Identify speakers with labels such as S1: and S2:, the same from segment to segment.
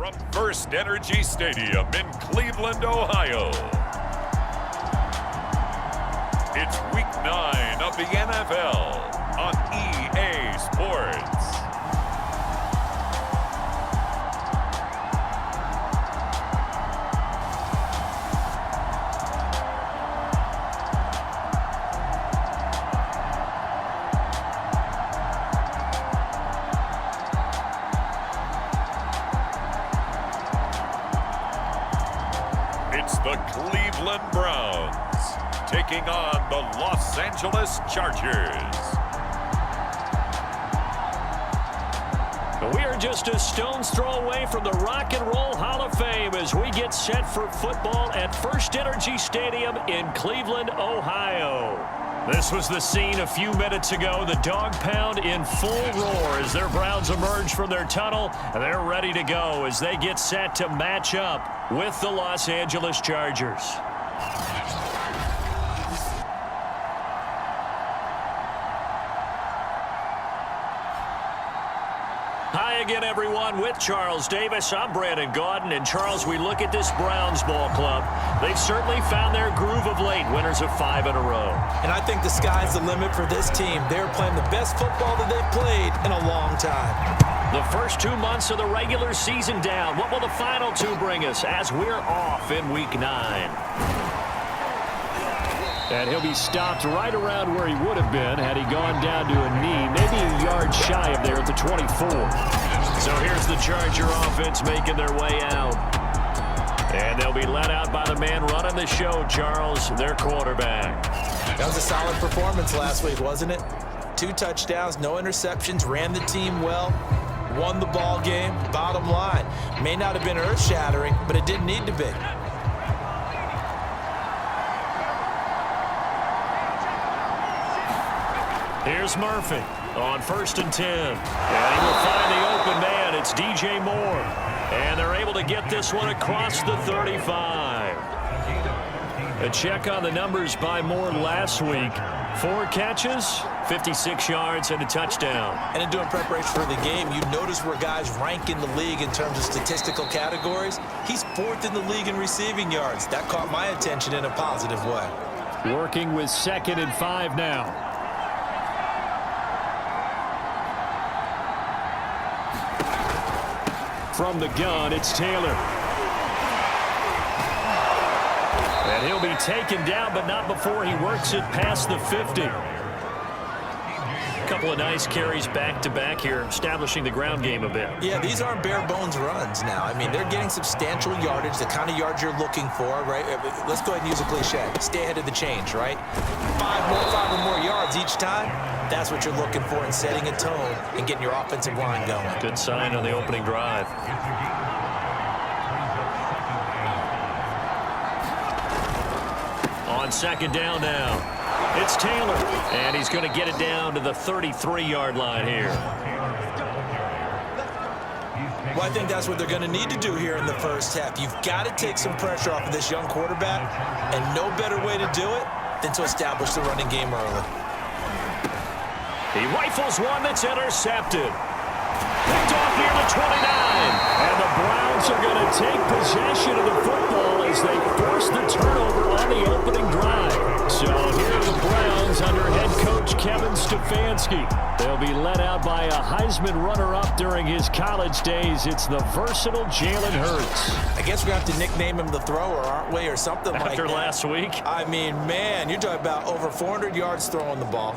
S1: from First Energy Stadium in Cleveland, Ohio. It's Week 9 of the NFL on EA Sports. It's the Cleveland Browns taking on the Los Angeles Chargers.
S2: We are just a stone's throw away from the Rock and Roll Hall of Fame as we get set for football at First Energy Stadium in Cleveland, Ohio. This was the scene a few minutes ago. The dog pound in full roar as their Browns emerge from their tunnel. And they're ready to go as they get set to match up with the Los Angeles Chargers. Hi again, everyone. With Charles Davis, I'm Brandon Gaudin. And, Charles, we look at this Browns ball club. They've certainly found their groove of late, winners of 5 in a row.
S3: And I think the sky's the limit for this team. They're playing the best football that they've played in a long time.
S2: The first 2 months of the regular season down. What will the final 2 bring us as we're off in Week 9? And he'll be stopped right around where he would have been had he gone down to a knee, maybe a yard shy of there at the 24. So here's the Charger offense making their way out. And they'll be let out by the man running the show, Charles, their quarterback.
S3: That was a solid performance last week, wasn't it? 2 touchdowns, no interceptions, ran the team well, won the ball game. Bottom line, may not have been earth-shattering, but it didn't need to be.
S2: Here's Murphy on 1st and 10. And he will find the open man. It's DJ Moore. And they're able to get this one across the 35. A check on the numbers by Moore last week. 4 catches, 56 yards, and a touchdown.
S3: And in doing preparation for the game, you notice where guys rank in the league in terms of statistical categories. He's 4th in the league in receiving yards. That caught my attention in a positive way.
S2: Working with 2nd and 5 now. From the gun, it's Taylor. And he'll be taken down, but not before he works it past the 50. A couple of nice carries back-to-back here, establishing the ground game a bit.
S3: Yeah, these aren't bare-bones runs now. I mean, they're getting substantial yardage, the kind of yards you're looking for, right? Let's go ahead and use a cliche. Stay ahead of the change, right? 5 or more yards each time. That's what you're looking for in setting a tone and getting your offensive line going.
S2: Good sign on the opening drive. On 2nd down now, it's Taylor. And he's going to get it down to the 33-yard line here.
S3: Well, I think that's what they're going to need to do here in the first half. You've got to take some pressure off of this young quarterback, and no better way to do it than to establish the running game early.
S2: He rifles one that's intercepted. Picked off near the 29. And the Browns are going to take possession of the football as they force the turnover on the opening drive. So here are the Browns under head coach Kevin Stefanski. They'll be led out by a Heisman runner-up during his college days. It's the versatile Jalen Hurts.
S3: I guess we're going to have to nickname him the thrower, aren't we, or something like that.
S2: After last week?
S3: I mean, man, you're talking about over 400 yards throwing the ball.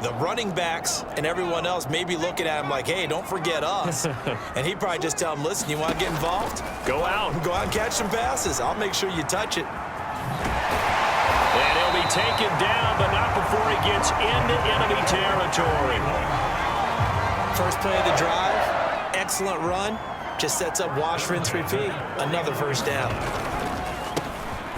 S3: The running backs and everyone else may be looking at him like, hey, don't forget us. And he'd probably just tell him, listen, you want to get involved?
S2: Go out.
S3: Go out and catch some passes. I'll make sure you touch it.
S2: And he'll be taken down, but not before he gets into enemy territory.
S3: First play of the drive, excellent run. Just sets up wash, rinse, repeat. Another first down.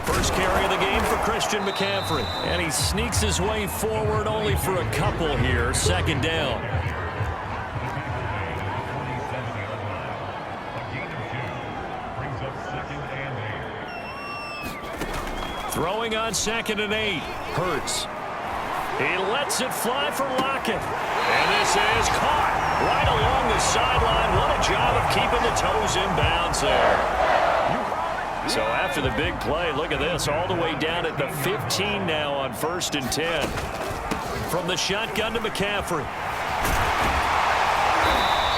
S2: First carry of the game for Christian McCaffrey. And he sneaks his way forward only for a couple here. 2nd down. Throwing on 2nd and 8. Hurts. He lets it fly for Lockett. And this is caught right along the sideline. What a job of keeping the toes in bounds there. So after the big play, look at this, all the way down at the 15 now on 1st and 10. From the shotgun to McCaffrey.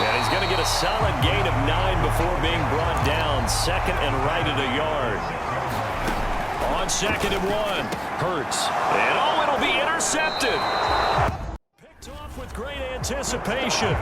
S2: And he's going to get a solid gain of 9 before being brought down. 2nd and right at a yard. On 2nd and 1, Hurts. And oh, it'll be intercepted. Picked off with great anticipation.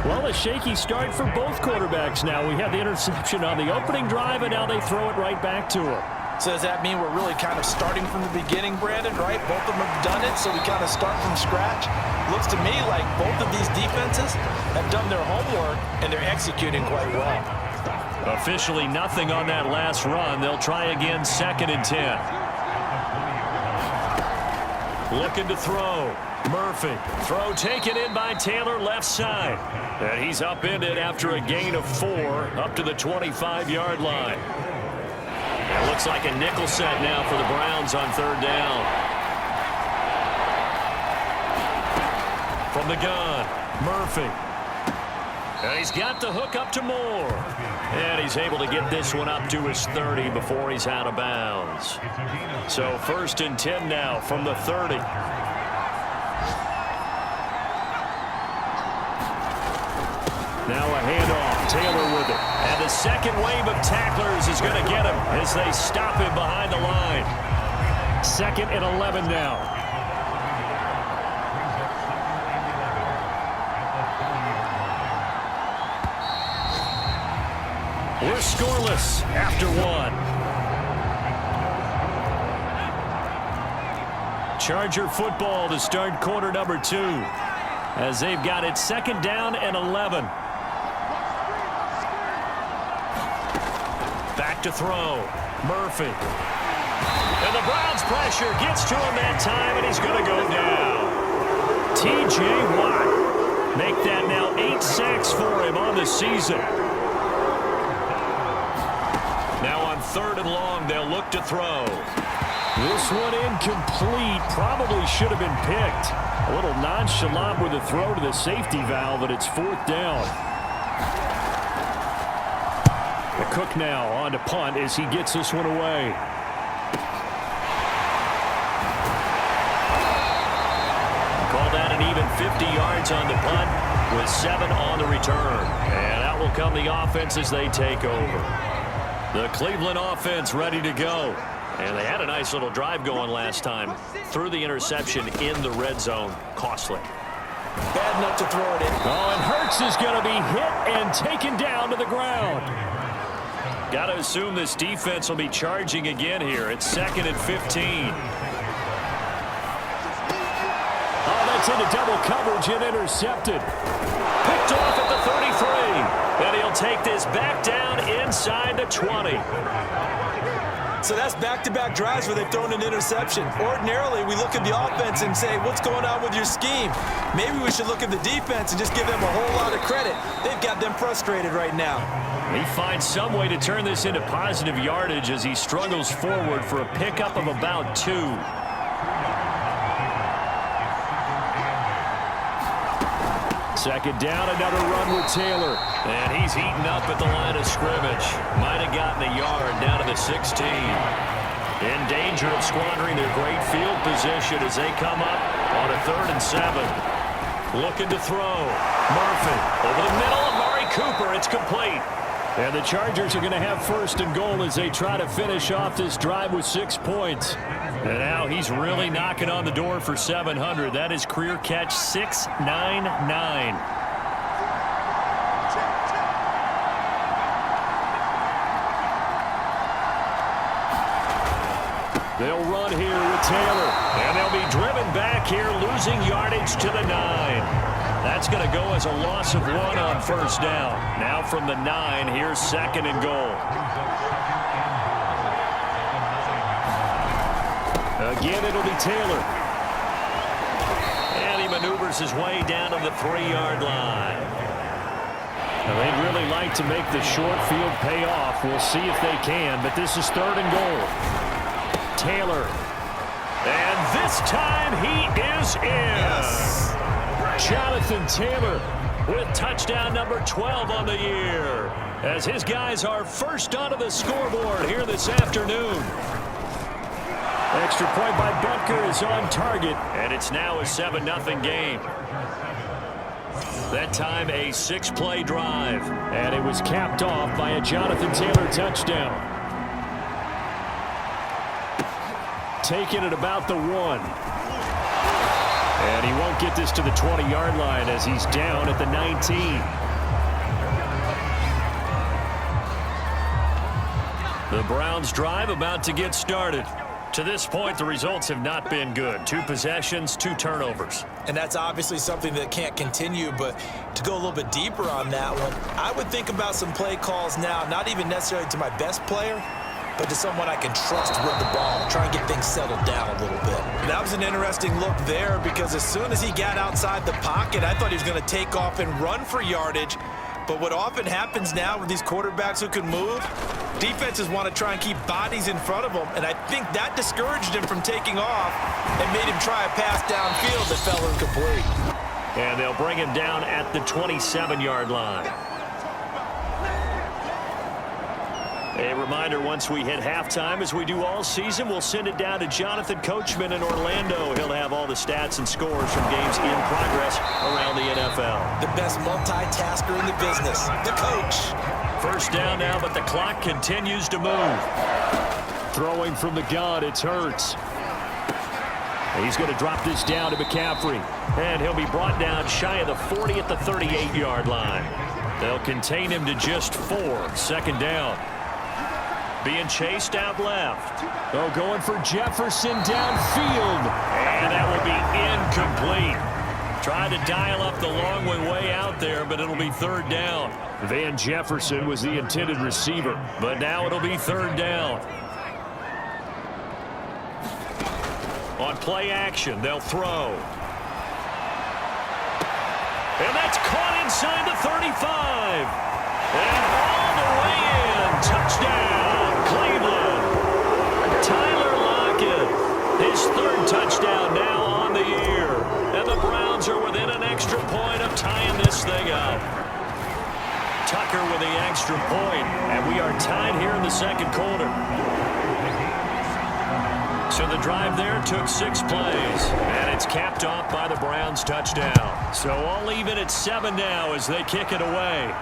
S2: Well, a shaky start for both quarterbacks now. We had the interception on the opening drive, and now they throw it right back to him.
S3: So does that mean we're really kind of starting from the beginning, Brandon, right? Both of them have done it, so we kind of start from scratch. Looks to me like both of these defenses have done their homework, and they're executing quite well.
S2: Officially nothing on that last run. They'll try again 2nd and 10. Looking to throw. Murphy. Throw taken in by Taylor left side. And he's upended after a gain of 4 up to the 25-yard line. It looks like a nickel set now for the Browns on 3rd down. From the gun, Murphy. And he's got the hook up to Moore. And he's able to get this one up to his 30 before he's out of bounds. So 1st and 10 now from the 30. Now a handoff. Taylor with it. And the second wave of tacklers is going to get him as they stop him behind the line. 2nd and 11 now. We're scoreless after 1. Charger football to start quarter number 2 as they've got it 2nd down and 11. Back to throw. Murphy. And the Browns pressure gets to him that time, and he's going to go down. T.J. Watt. Make that now 8 sacks for him on the season. Now on 3rd and long, they'll look to throw. This one incomplete. Probably should have been picked. A little nonchalant with the throw to the safety valve, and it's 4th down. Cook now on to punt as he gets this one away. Call that an even 50 yards on the punt with 7 on the return. And out will come the offense as they take over. The Cleveland offense ready to go. And they had a nice little drive going last time. Threw the interception in the red zone. Costly.
S3: Bad enough to throw it in.
S2: Oh, and Hurts is going to be hit and taken down to the ground. Got to assume this defense will be charging again here. It's 2nd and 15. Oh, that's into double coverage and intercepted. Picked off at the 33. And he'll take this back down inside the 20.
S3: So that's back-to-back drives where they've thrown an interception. Ordinarily, we look at the offense and say, what's going on with your scheme? Maybe we should look at the defense and just give them a whole lot of credit. They've got them frustrated right now.
S2: He finds some way to turn this into positive yardage as he struggles forward for a pickup of about 2. Second down, another run with Taylor. And he's heating up at the line of scrimmage. Might have gotten a yard down to the 16. In danger of squandering their great field position as they come up on a 3rd and 7. Looking to throw. Murphy over the middle of Amari Cooper. It's complete. And the Chargers are going to have 1st and goal as they try to finish off this drive with 6 points. And now he's really knocking on the door for 700. That is career catch 699. They'll run here with Taylor. And they'll be driven back here, losing yardage to the 9. That's going to go as a loss of 1 on 1st down. Now from the 9, here's 2nd and goal. Again, it'll be Taylor. And he maneuvers his way down to the 3-yard line. Now, they'd really like to make the short field pay off. We'll see if they can, but this is 3rd and goal. Taylor. And this time he is in.
S3: Yes.
S2: Jonathan Taylor with touchdown number 12 on the year, as his guys are first onto the scoreboard here this afternoon. Extra point by Butker is on target, and it's now a 7-0 game. That time a 6-play drive, and it was capped off by a Jonathan Taylor touchdown. Taking it about the 1. And he won't get this to the 20-yard line as he's down at the 19. The Browns drive about to get started. To this point, the results have not been good. 2 possessions, 2 turnovers.
S3: And that's obviously something that can't continue, but to go a little bit deeper on that one, I would think about some play calls now, not even necessarily to my best player, but to someone I can trust with the ball, try and get things settled down a little bit. And that was an interesting look there because as soon as he got outside the pocket, I thought he was going to take off and run for yardage. But what often happens now with these quarterbacks who can move, defenses want to try and keep bodies in front of them, and I think that discouraged him from taking off and made him try a pass downfield that fell incomplete.
S2: And they'll bring him down at the 27-yard line. A reminder, once we hit halftime, as we do all season, we'll send it down to Jonathan Coachman in Orlando. He'll have all the stats and scores from games in progress around the NFL.
S3: The best multitasker in the business, the coach.
S2: First down now, but the clock continues to move. Throwing from the gun, it's Hurts. He's going to drop this down to McCaffrey. And he'll be brought down shy of the 40 at the 38-yard line. They'll contain him to just 4. Second down. Being chased out left. Oh, going for Jefferson downfield. And that will be incomplete. Trying to dial up the long way out there, but it'll be third down. Van Jefferson was the intended receiver, but now it'll be third down. On play action, they'll throw. And that's caught inside the 35. And all the way in. Touchdown, Cleveland. Tyler Lockett, his 3rd touchdown now on the year. And the Browns are within an extra point of tying this thing up. Tucker with the extra point, and we are tied here in the second quarter. So the drive there took 6 plays, and it's capped off by the Browns' touchdown. So all even at 7 now as they kick it away.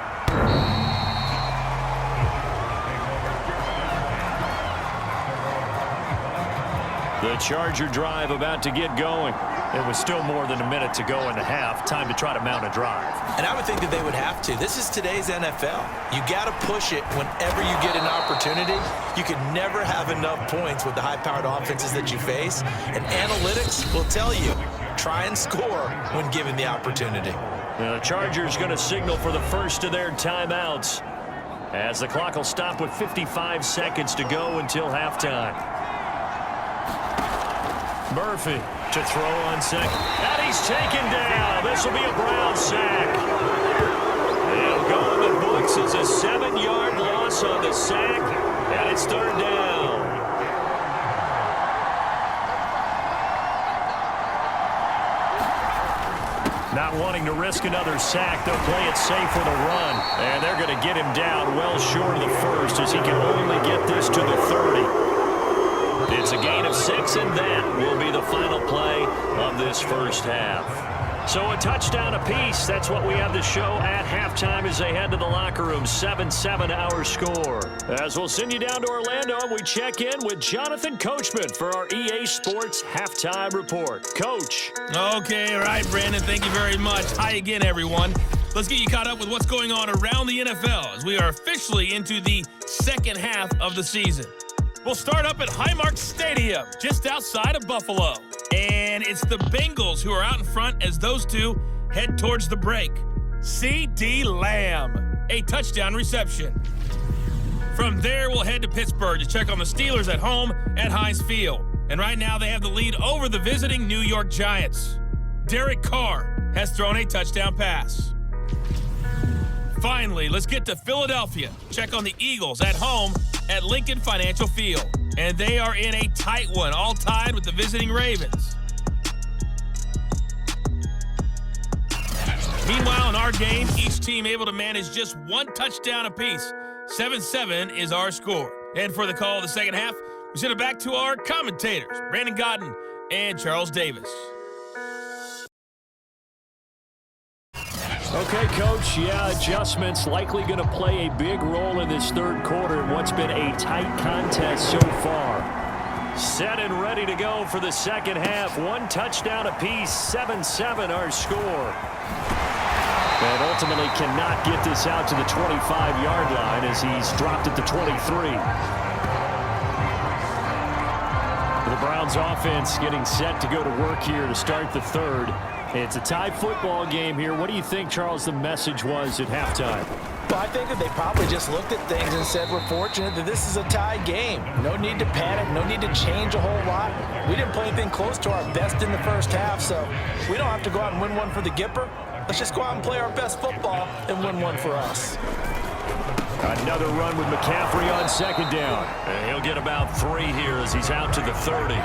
S2: The Charger drive about to get going. It was still more than a minute to go in the half. Time to try to mount a drive.
S3: And I would think that they would have to. This is today's NFL. You got to push it whenever you get an opportunity. You can never have enough points with the high-powered offenses that you face. And analytics will tell you, try and score when given the opportunity.
S2: The Chargers going to signal for the first of their timeouts as the clock will stop with 55 seconds to go until halftime. Murphy to throw on second. And he's taken down. This will be a Brown sack. They'll go in the books as a 7-yard loss on the sack. And it's third down. Not wanting to risk another sack, they'll play it safe with a run. And they're going to get him down well short of the first as he can only get this to the 30. It's a gain of 6, and that will be the final play of this first half. So a touchdown apiece. That's what we have to show at halftime as they head to the locker room. 7-7 our score. As we'll send you down to Orlando, and we check in with Jonathan Coachman for our EA Sports Halftime Report. Coach.
S4: Okay, all right, Brandon. Thank you very much. Hi again, everyone. Let's get you caught up with what's going on around the NFL as we are officially into the second half of the season. We'll start up at Highmark Stadium, just outside of Buffalo. And it's the Bengals who are out in front as those two head towards the break. C.D. Lamb, a touchdown reception. From there, we'll head to Pittsburgh to check on the Steelers at home at Heinz Field. And right now, they have the lead over the visiting New York Giants. Derek Carr has thrown a touchdown pass. Finally, let's get to Philadelphia. Check on the Eagles at home at Lincoln Financial Field. And they are in a tight one, all tied with the visiting Ravens. Meanwhile, in our game, each team able to manage just one touchdown apiece. 7-7 is our score. And for the call of the second half, we send it back to our commentators, Brandon Godden and Charles Davis.
S2: Okay, Coach, adjustments likely going to play a big role in this third quarter in what's been a tight contest so far. Set and ready to go for the second half. One touchdown apiece, 7-7 our score. And ultimately cannot get this out to the 25-yard line as he's dropped at the 23. The Browns offense getting set to go to work here to start the third. It's a tie football game here. What do you think, Charles, the message was at halftime?
S3: Well, I think that they probably just looked at things and said, we're fortunate that this is a tie game. No need to panic, no need to change a whole lot. We didn't play anything close to our best in the first half, so we don't have to go out and win one for the Gipper. Let's just go out and play our best football and win one for us.
S2: Another run with McCaffrey on second down. And he'll get about 3 here as he's out to the 30.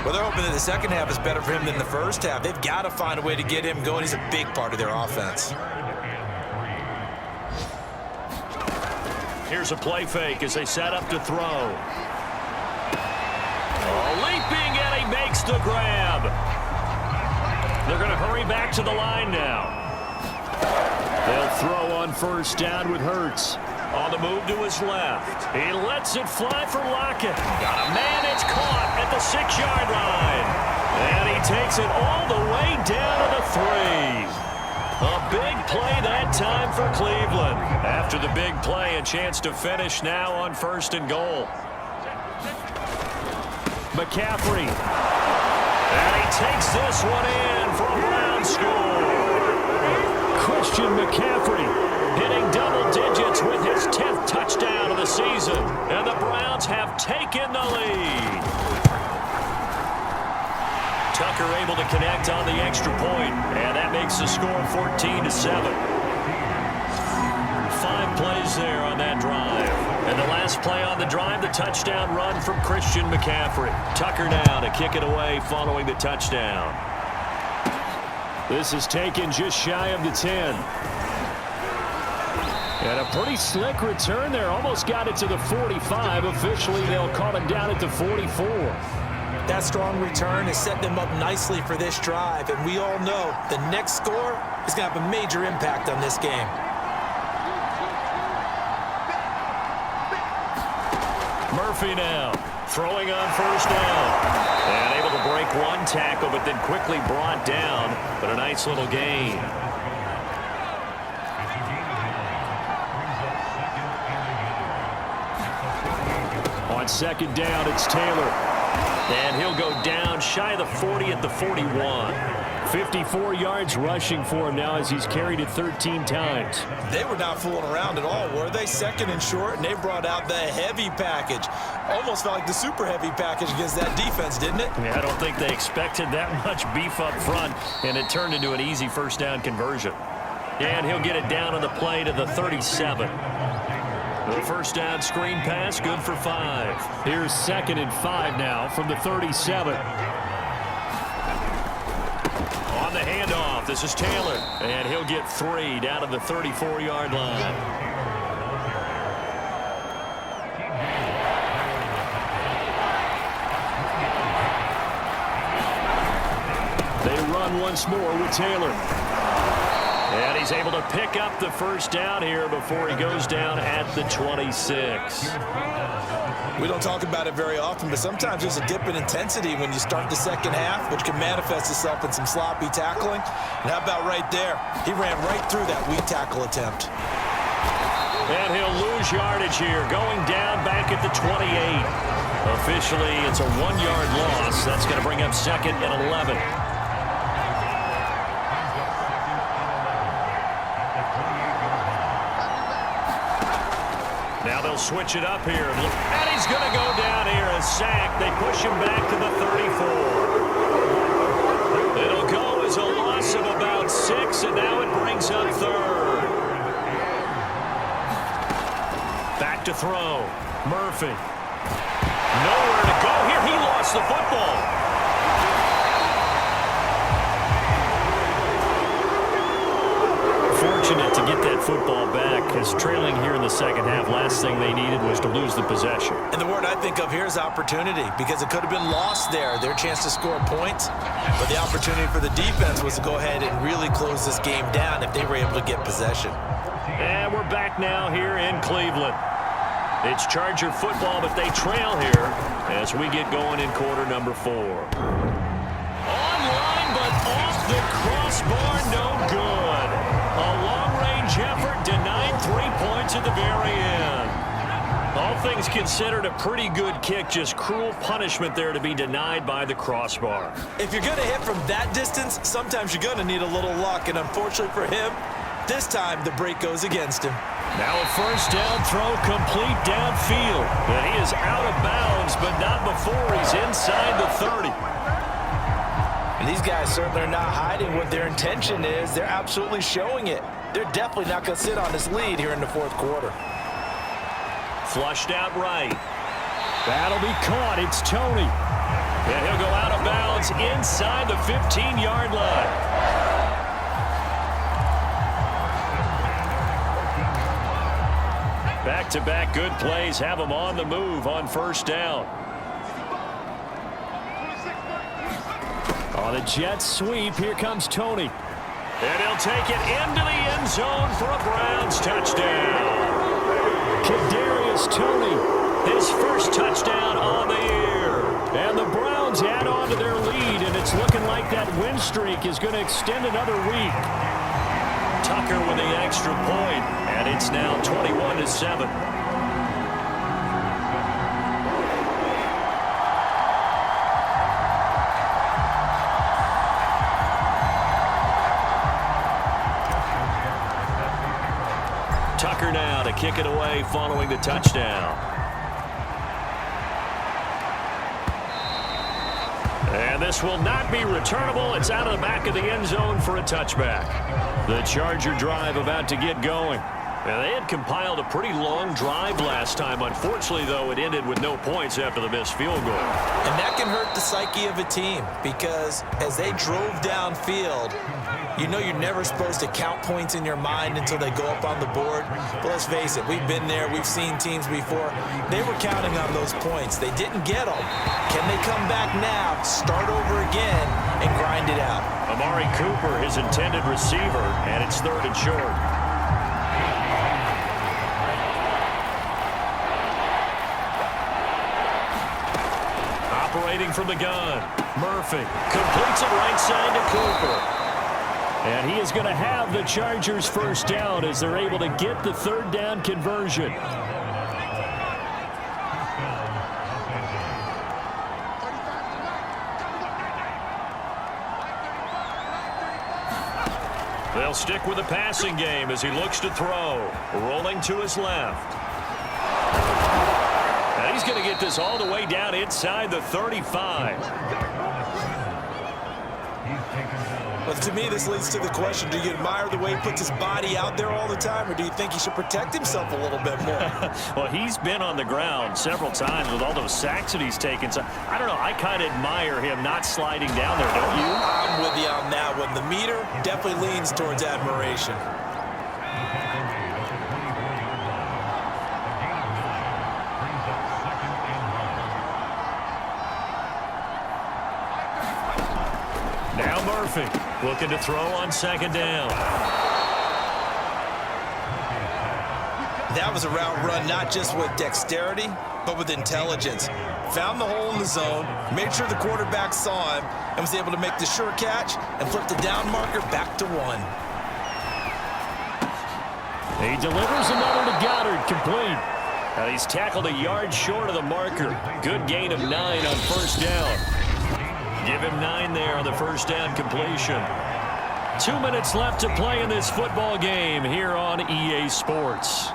S3: Well, they're hoping that the second half is better for him than the first half. They've got to find a way to get him going. He's a big part of their offense.
S2: Here's a play fake as they set up to throw. Leaping, and he makes the grab. They're going to hurry back to the line now. They'll throw on first down with Hurts. On the move to his left. He lets it fly for Lockett. Man, it's caught at the 6-yard line. And he takes it all the way down to the 3. A big play that time for Cleveland. After the big play, a chance to finish now on 1st and goal. McCaffrey. And he takes this one in for a Brown score. Christian McCaffrey hitting double digits with his 10th touchdown of the season. And the Browns have taken the lead. Tucker able to connect on the extra point, and that makes the score 14-7. 5 plays there on that drive. And the last play on the drive, the touchdown run from Christian McCaffrey. Tucker now to kick it away following the touchdown. This is taken just shy of the 10. And a pretty slick return there. Almost got it to the 45. Officially, they'll call him down at the 44.
S3: That strong return has set them up nicely for this drive, and we all know the next score is going to have a major impact on this game.
S2: Murphy now throwing on first down. And able to break one tackle, but then quickly brought down. But a nice little gain. On second down, it's Taylor. And he'll go down shy of the 40 at the 41. 54 yards rushing for him now as he's carried it 13 times.
S3: They were not fooling around at all, were they? Second and short, and they brought out the heavy package. Almost felt like the super heavy package against that defense, didn't it?
S2: Yeah, I don't think they expected that much beef up front, and it turned into an easy first down conversion. And he'll get it down on the play to the 37. The first down screen pass, good for 5. Here's 2nd and 5 now from the 37. On the handoff, this is Taylor. And he'll get 3 down to the 34-yard line. They run once more with Taylor. And he's able to pick up the first down here before he goes down at the 26.
S3: We don't talk about it very often, but sometimes there's a dip in intensity when you start the second half, which can manifest itself in some sloppy tackling. And how about right there? He ran right through that weak tackle attempt.
S2: And he'll lose yardage here, going down back at the 28. Officially, it's a 1-yard loss. That's going to bring up 2nd and 11. Now they'll switch it up here. And he's going to go down here, a sack. They push him back to the 34. It'll go as a loss of about 6, and now it brings up 3rd. Back to throw. Murphy. Nowhere to go here. He lost the football. fortunate to get that football back, because trailing here in the second half, last thing they needed was to lose the possession.
S3: And the word I think of here is opportunity, because it could have been lost there, their chance to score points. But the opportunity for the defense was to go ahead and really close this game down if they were able to get possession.
S2: And we're back now here in Cleveland. It's Charger football, but they trail here as we get going in quarter number 4. Online, but off the crossbar, no good. A long-range effort denied 3 points at the very end. All things considered, a pretty good kick, just cruel punishment there to be denied by the crossbar.
S3: If you're going to hit from that distance, sometimes you're going to need a little luck, and unfortunately for him, this time the break goes against him.
S2: Now a first down throw complete downfield. And he is out of bounds, but not before he's inside the 30.
S3: And these guys certainly are not hiding what their intention is. They're absolutely showing it. They're definitely not going to sit on this lead here in the fourth quarter.
S2: Flushed out right. That'll be caught. It's Tony. And he'll go out of bounds inside the 15-yard line. Back-to-back good plays have him on the move on first down. On a jet sweep, here comes Tony. And he'll take it into the end zone for a Browns touchdown. Kadarius Toney, his first touchdown on the year. And the Browns add on to their lead, and it's looking like that win streak is going to extend another week. Tucker with the extra point, and it's now 21-7. Tucker now to kick it away following the touchdown. And this will not be returnable. It's out of the back of the end zone for a touchback. The Charger drive about to get going. And they had compiled a pretty long drive last time. Unfortunately, though, it ended with no points after the missed field goal.
S3: And that can hurt the psyche of a team, because as they drove downfield, you know you're never supposed to count points in your mind until they go up on the board. But let's face it, we've been there. We've seen teams before. They were counting on those points. They didn't get them. Can they come back now, start over again, and grind it out?
S2: Amari Cooper, his intended receiver, and it's 3rd and short. Operating from the gun, Murphy completes it right side to Cooper. And he is going to have the Chargers first down as they're able to get the 3rd down conversion. They'll stick with the passing game as he looks to throw. Rolling to his left. And he's going to get this all the way down inside the 35.
S3: But to me, this leads to the question, do you admire the way he puts his body out there all the time, or do you think he should protect himself a little bit more?
S2: Well, he's been on the ground several times with all those sacks that he's taken. So, I don't know, I kind of admire him not sliding down there, don't you?
S3: I'm with you on that one. The meter definitely leans towards admiration.
S2: Now Murphy looking to throw on 2nd down.
S3: That was a route run not just with dexterity, but with intelligence. Found the hole in the zone, made sure the quarterback saw him, and was able to make the sure catch and flip the down marker back to 1.
S2: He delivers another to Goddard, complete. Now he's tackled a yard short of the marker. Good gain of 9 on first down. Give him 9 there on the first down completion. 2 minutes left to play in this football game here on EA Sports.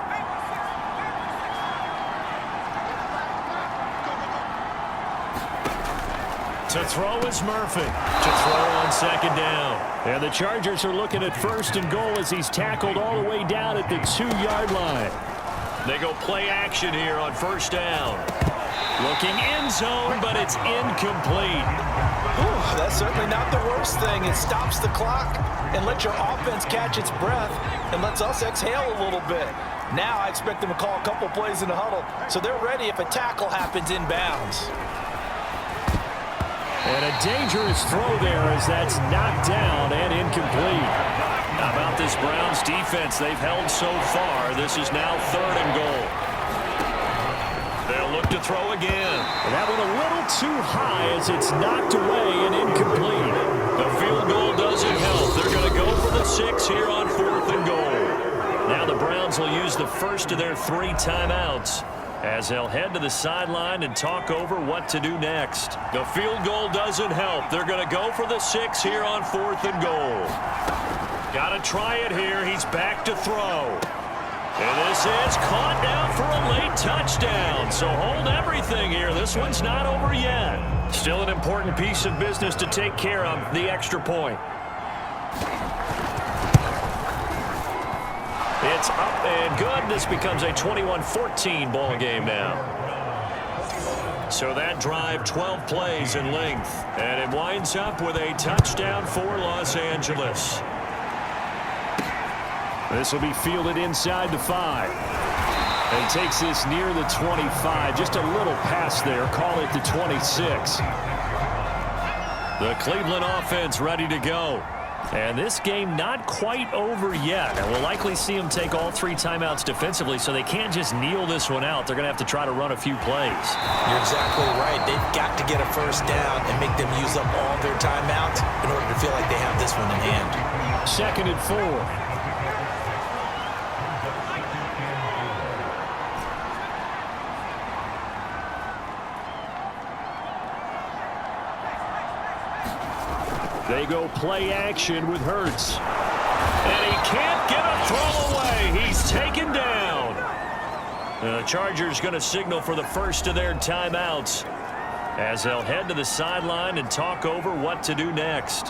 S2: To throw is Murphy. To throw on 2nd down. And the Chargers are looking at 1st and goal as he's tackled all the way down at the 2-yard line. They go play action here on first down. Looking end zone, but it's incomplete.
S3: Whew, that's certainly not the worst thing. It stops the clock and lets your offense catch its breath and lets us exhale a little bit. Now I expect them to call a couple plays in the huddle so they're ready if a tackle happens inbounds.
S2: And a dangerous throw there as that's knocked down and incomplete. How about this Browns defense? They've held so far. This is now 3rd and goal. They'll look to throw again. And that one a little too high as it's knocked away and incomplete. The field goal doesn't help. They're going to go for the 6 here on 4th and goal. Now the Browns will use the first of their 3 timeouts as they'll head to the sideline and talk over what to do next. The field goal doesn't help. They're going to go for the 6 here on 4th and goal. Got to try it here. He's back to throw. And this is caught down for a late touchdown. So hold everything here. This one's not over yet. Still an important piece of business to take care of, the extra point. It's up and good. This becomes a 21-14 ball game now. So that drive, 12 plays in length. And it winds up with a touchdown for Los Angeles. This will be fielded inside the 5. And takes this near the 25. Just a little pass there. Call it the 26. The Cleveland offense ready to go. And this game not quite over yet. And we'll likely see them take all 3 timeouts defensively, so they can't just kneel this one out. They're going to have to try to run a few plays.
S3: You're exactly right. They've got to get a first down and make them use up all their timeouts in order to feel like they have this one in hand.
S2: 2nd and 4. They go play action with Hurts. And he can't get a throw away. He's taken down. The Chargers going to signal for the first of their timeouts as they'll head to the sideline and talk over what to do next.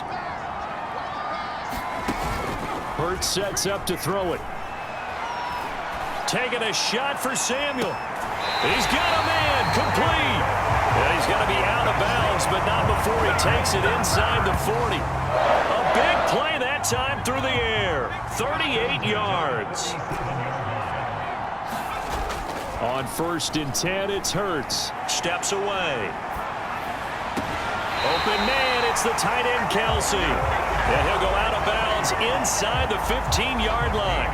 S2: Hurts sets up to throw it. Taking a shot for Samuel. He's got a man complete. And he's going to be out of bounds, but not before he takes it inside the 40. A big play that time through the air. 38 yards. On 1st and 10, it's Hurts. Steps away. Open man, it's the tight end, Kelsey. And he'll go out of bounds inside the 15-yard line.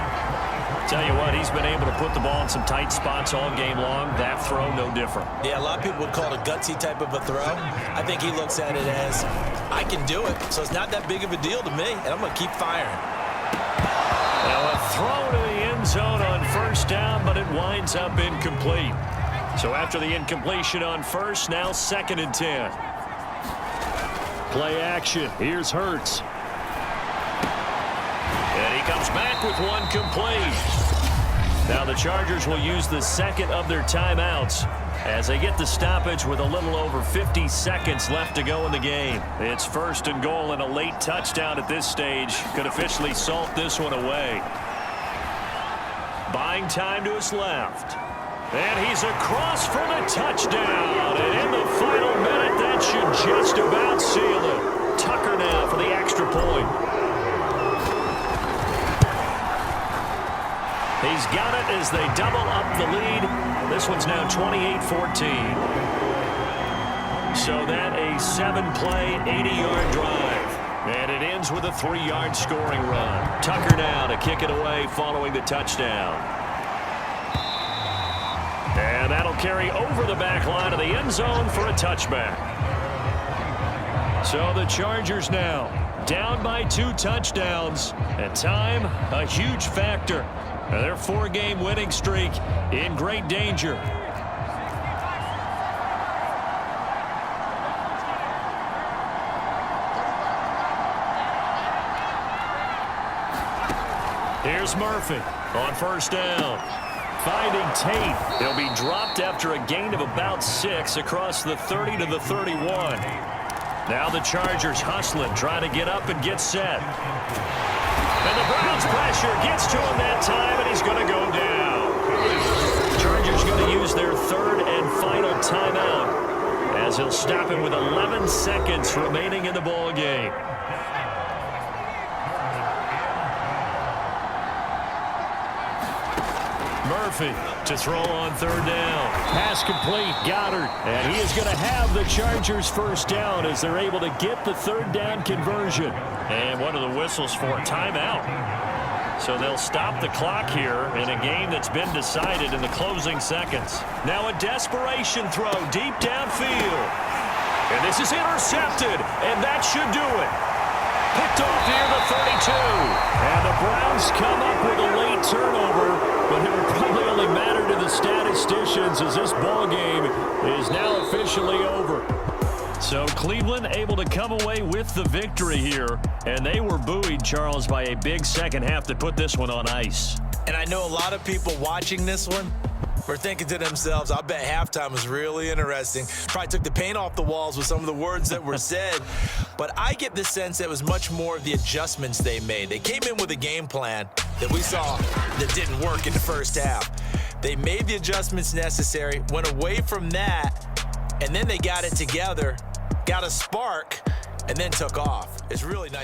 S2: Tell you what, he's been able to put the ball in some tight spots all game long. That throw, no different.
S3: Yeah, a lot of people would call it a gutsy type of a throw. I think he looks at it as, I can do it, so it's not that big of a deal to me, and I'm going to keep firing.
S2: Now a throw to the end zone on 1st down, but it winds up incomplete. So after the incompletion on 1st, now 2nd and 10. Play action. Here's Hurts. And he comes back with one complete. Now the Chargers will use the 2nd of their timeouts as they get the stoppage with a little over 50 seconds left to go in the game. It's 1st and goal, and a late touchdown at this stage could officially salt this one away. Buying time to his left. And he's across for the touchdown. And in the final minute, that should just about seal it. Tucker now for the extra point. He's got it as they double up the lead. This one's now 28-14. So that a 7-play, 80-yard drive. And it ends with a 3-yard scoring run. Tucker now to kick it away following the touchdown. And that'll carry over the back line of the end zone for a touchback. So the Chargers now down by 2 touchdowns. And time, a huge factor. Their 4-game winning streak in great danger. Here's Murphy on 1st down. Finding Tate. He'll be dropped after a gain of about 6 across the 30 to the 31. Now the Chargers hustling, trying to get up and get set. And the Browns pressure gets to him that time, and he's going to go down. Chargers going to use their 3rd and final timeout as he'll stop it with 11 seconds remaining in the ball game. Murphy to throw on third down. Pass complete, Goddard. And he is going to have the Chargers first down as they're able to get the third down conversion. And one of the whistles for a timeout. So they'll stop the clock here in a game that's been decided in the closing seconds. Now a desperation throw deep downfield. And this is intercepted, and that should do it. Picked off near the 32. And the Browns come up with a late turnover, but it will probably only matter to the statisticians as this ball game is now officially over. So Cleveland able to come away with the victory here, and they were buoyed, Charles, by a big second half that put this one on ice.
S3: And I know a lot of people watching this one were thinking to themselves, I bet halftime was really interesting. Probably took the paint off the walls with some of the words that were said. But I get the sense that it was much more of the adjustments they made. They came in with a game plan that we saw that didn't work in the first half. They made the adjustments necessary, went away from that, and then they got it together, got a spark, and then took off. It's really nice.